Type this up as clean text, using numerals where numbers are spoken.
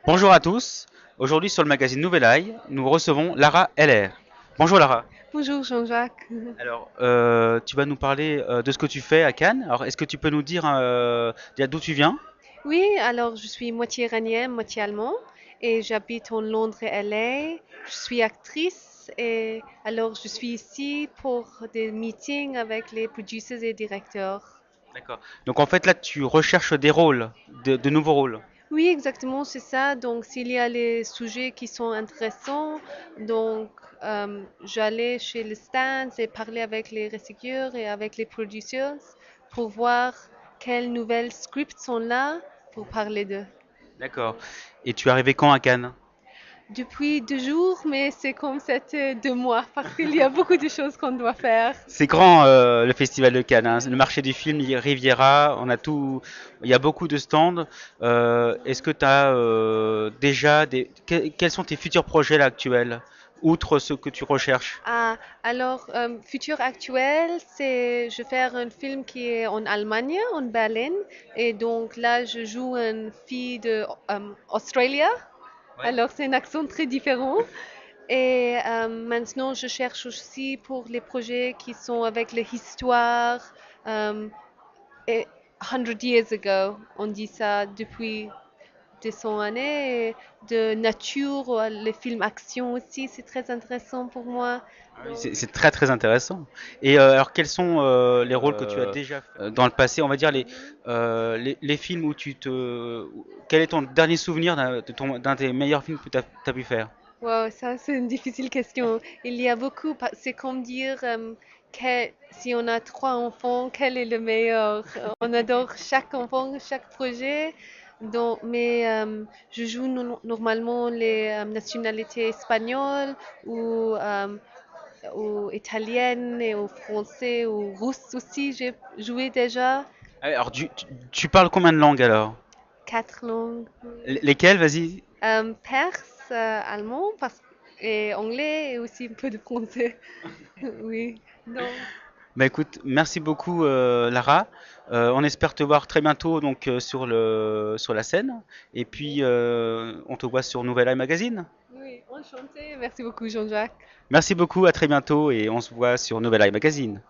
Bonjour à tous. Aujourd'hui sur le magazine Nouvelle Eye, nous recevons Lara LR. Bonjour Lara. Bonjour Jean-Jacques. Alors, tu vas nous parler de ce que tu fais à Cannes. Alors, est-ce que tu peux nous dire déjà d'où tu viens? Oui, alors je suis moitié iranienne, moitié allemand et j'habite en Londres et LA. Je suis actrice et alors je suis ici pour des meetings avec les producers et directeurs. D'accord. Donc en fait là, tu recherches des rôles, de nouveaux rôles. Oui, exactement, c'est ça. Donc s'il y a les sujets qui sont intéressants, donc j'allais chez les stands et parler avec les recycleurs et avec les producers pour voir quels nouvelles scripts sont là pour parler d'eux. D'accord. Et tu es arrivé quand à Cannes? Depuis 2 jours, mais c'est comme c'était 2 mois parce qu'il y a beaucoup de choses qu'on doit faire. C'est grand le festival de Cannes, hein. Le marché du film, il y a Riviera, on a tout, il y a beaucoup de stands. Est-ce que tu as déjà quels sont tes futurs projets là actuels, outre ce que tu recherches? Ah, alors, futur actuel, c'est je vais faire un film qui est en Allemagne, en Berlin, et donc là, je joue une fille de Australia. Ouais. Alors, c'est un accent très différent. Et maintenant, je cherche aussi pour les projets qui sont avec l'histoire. euh, et 100 years ago, on dit ça depuis 200 années, de nature, les films action aussi, c'est très intéressant pour moi. Ah oui, Donc, c'est très très intéressant. Et alors, quels sont les rôles que tu as déjà fait dans le passé? On va dire les films où tu te. Quel est ton dernier souvenir d'un des meilleurs films que tu as pu faire? wow, ça c'est une difficile question. Il y a beaucoup, c'est comme dire si on a 3 enfants, quel est le meilleur? On adore chaque enfant, chaque projet. Donc, mais je joue normalement les nationalités espagnoles ou italienne et au français ou russe aussi, j'ai joué déjà Ah oui, alors, tu parles combien de langues alors? 4 langues. Lesquelles, vas-y? Perse, allemand et anglais et aussi un peu de français. Oui, donc, Bah écoute, merci beaucoup Lara. On espère te voir très bientôt donc sur la scène. Et puis on te voit sur Nouvelle Eye Magazine. oui, enchanté. Merci beaucoup, Jean-Jacques. Merci beaucoup, à très bientôt et on se voit sur Nouvelle Eye Magazine.